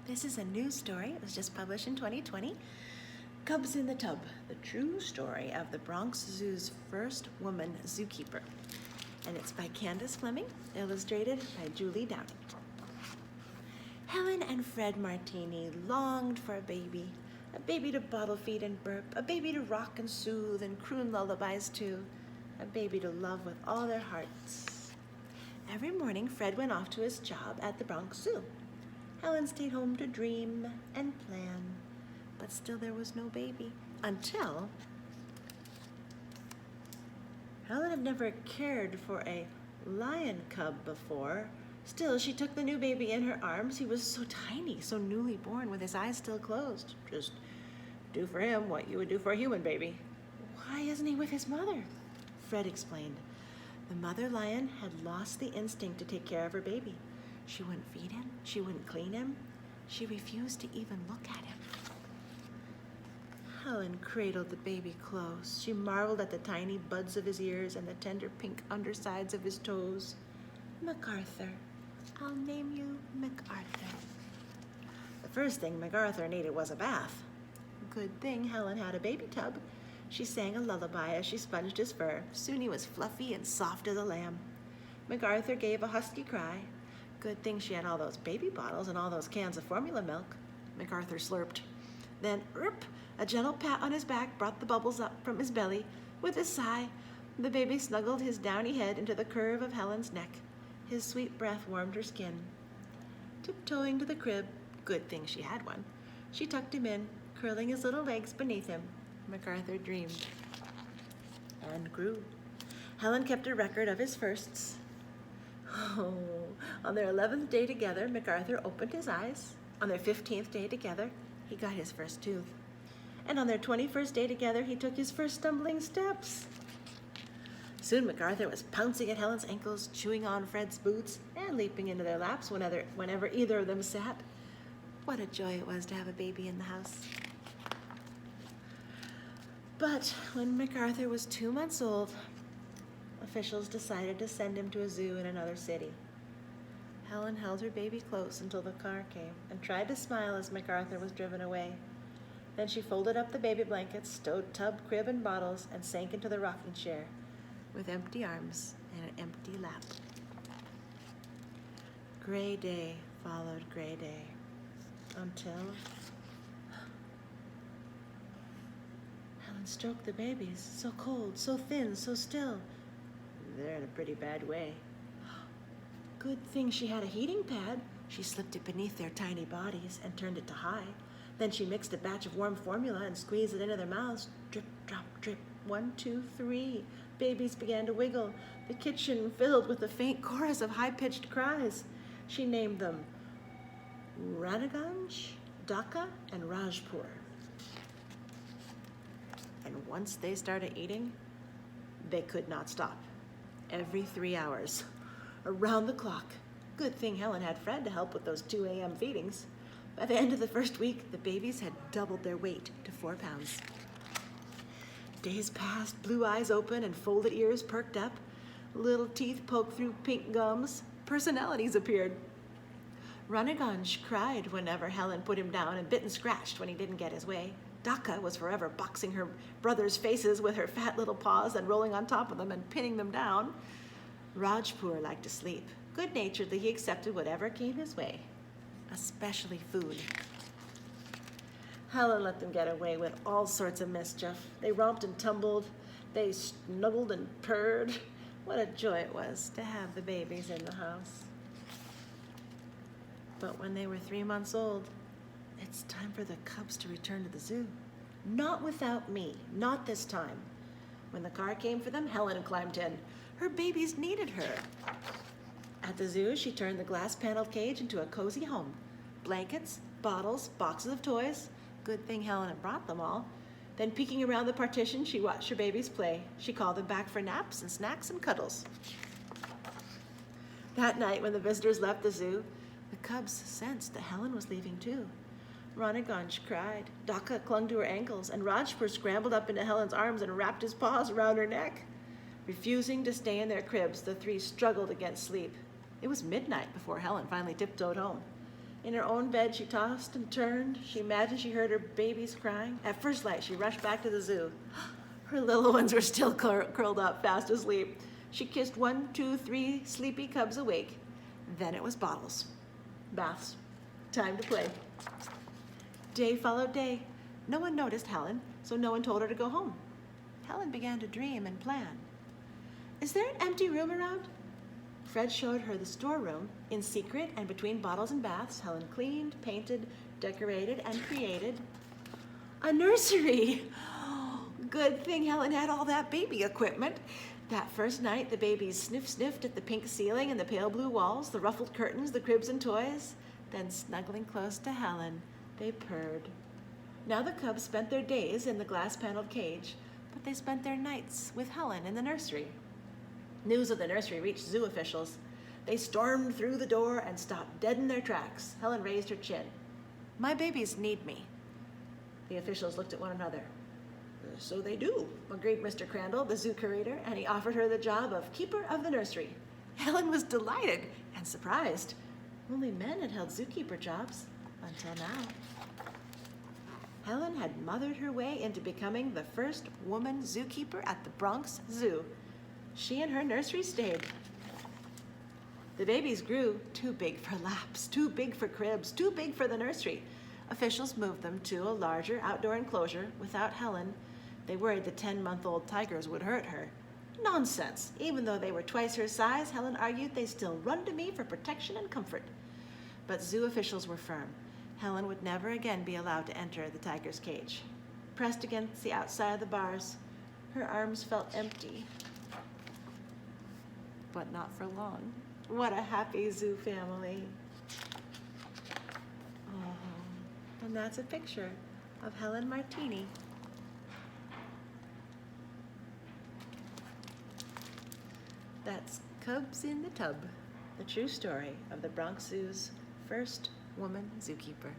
This is a new story. It was just published in 2020. Cubs in the Tub, the true story of the Bronx Zoo's first woman zookeeper. And it's by Candace Fleming, illustrated by Julie Downing. Helen and Fred Martini longed for a baby to bottle feed and burp, a baby to rock and soothe and croon lullabies to, a baby to love with all their hearts. Every morning, Fred went off to his job at the Bronx Zoo. Helen stayed home to dream and plan, but still there was no baby. Until Helen had never cared for a lion cub before. Still, she took the new baby in her arms. He was so tiny, so newly born, with his eyes still closed. Just do for him what you would do for a human baby. Why isn't he with his mother? Fred explained. The mother lion had lost the instinct to take care of her baby. She wouldn't feed him. She wouldn't clean him. She refused to even look at him. Helen cradled the baby close. She marveled at the tiny buds of his ears and the tender pink undersides of his toes. MacArthur. I'll name you MacArthur. The first thing MacArthur needed was a bath. Good thing Helen had a baby tub. She sang a lullaby as she sponged his fur. Soon he was fluffy and soft as a lamb. MacArthur gave a husky cry. Good thing she had all those baby bottles and all those cans of formula milk. MacArthur slurped. Then, a gentle pat on his back brought the bubbles up from his belly. With a sigh, the baby snuggled his downy head into the curve of Helen's neck. His sweet breath warmed her skin. Tiptoeing to the crib, good thing she had one, she tucked him in, curling his little legs beneath him. MacArthur dreamed and grew. Helen kept a record of his firsts. Oh, on their 11th day together, MacArthur opened his eyes. On their 15th day together, he got his first tooth. And on their 21st day together, he took his first stumbling steps. Soon MacArthur was pouncing at Helen's ankles, chewing on Fred's boots, and leaping into their laps whenever either of them sat. What a joy it was to have a baby in the house. But when MacArthur was 2 months old, officials decided to send him to a zoo in another city. Helen held her baby close until the car came and tried to smile as MacArthur was driven away. Then she folded up the baby blankets, stowed tub, crib, and bottles, and sank into the rocking chair with empty arms and an empty lap. Gray day followed gray day until Helen stroked the babies, so cold, so thin, so still. They're in a pretty bad way. Good thing she had a heating pad. She slipped it beneath their tiny bodies and turned it to high. Then she mixed a batch of warm formula and squeezed it into their mouths. Drip, drop, drip. 1, 2, 3. Babies began to wiggle. The kitchen filled with a faint chorus of high-pitched cries. She named them Ranaganj, Dhaka, and Rajpur. And once they started eating, they could not stop. Every 3 hours, around the clock. Good thing Helen had Fred to help with those 2 a.m. feedings. By the end of the first week, the babies had doubled their weight to 4 pounds. Days passed, blue eyes open and folded ears perked up. Little teeth poked through pink gums. Personalities appeared. Ranaganj cried whenever Helen put him down and bit and scratched when he didn't get his way. Dhaka was forever boxing her brothers' faces with her fat little paws and rolling on top of them and pinning them down. Rajpur liked to sleep. Good-naturedly, he accepted whatever came his way, especially food. Helen let them get away with all sorts of mischief. They romped and tumbled. They snuggled and purred. What a joy it was to have the babies in the house. But when they were 3 months old, it's time for the cubs to return to the zoo. Not without me, not this time. When the car came for them, Helen climbed in. Her babies needed her. At the zoo, she turned the glass-paneled cage into a cozy home. Blankets, bottles, boxes of toys. Good thing Helen had brought them all. Then peeking around the partition, she watched her babies play. She called them back for naps and snacks and cuddles. That night, when the visitors left the zoo, the cubs sensed that Helen was leaving too. Ranaganj cried. Dhaka clung to her ankles, and Rajpur scrambled up into Helen's arms and wrapped his paws around her neck. Refusing to stay in their cribs, the 3 struggled against sleep. It was midnight before Helen finally tiptoed home. In her own bed, she tossed and turned. She imagined she heard her babies crying. At first light, she rushed back to the zoo. Her little ones were still curled up, fast asleep. She kissed 1, 2, 3 sleepy cubs awake. Then it was bottles, baths, time to play. Day followed day. No one noticed Helen, so no one told her to go home. Helen began to dream and plan. Is there an empty room around? Fred showed her the storeroom. In secret and between bottles and baths, Helen cleaned, painted, decorated, and created a nursery. Good thing Helen had all that baby equipment. That first night, the babies sniffed at the pink ceiling and the pale blue walls, the ruffled curtains, the cribs and toys. Then, snuggling close to Helen, they purred. Now the cubs spent their days in the glass-paneled cage, but they spent their nights with Helen in the nursery. News of the nursery reached zoo officials. They stormed through the door and stopped dead in their tracks. Helen raised her chin. My babies need me. The officials looked at one another. So they do, agreed Mr. Crandall, the zoo curator, and he offered her the job of keeper of the nursery. Helen was delighted and surprised. Only men had held zookeeper jobs until now. Helen had mothered her way into becoming the first woman zookeeper at the Bronx Zoo. She and her nursery stayed. The babies grew too big for laps, too big for cribs, too big for the nursery. Officials moved them to a larger outdoor enclosure without Helen. They worried the 10-month-old tigers would hurt her. Nonsense. Even though they were twice her size, Helen argued they still run to me for protection and comfort. But zoo officials were firm. Helen would never again be allowed to enter the tiger's cage. Pressed against the outside of the bars, her arms felt empty. But not for long. What a happy zoo family. Oh, and that's a picture of Helen Martini. That's Cubs in the Tub, the true story of the Bronx Zoo's first woman zookeeper.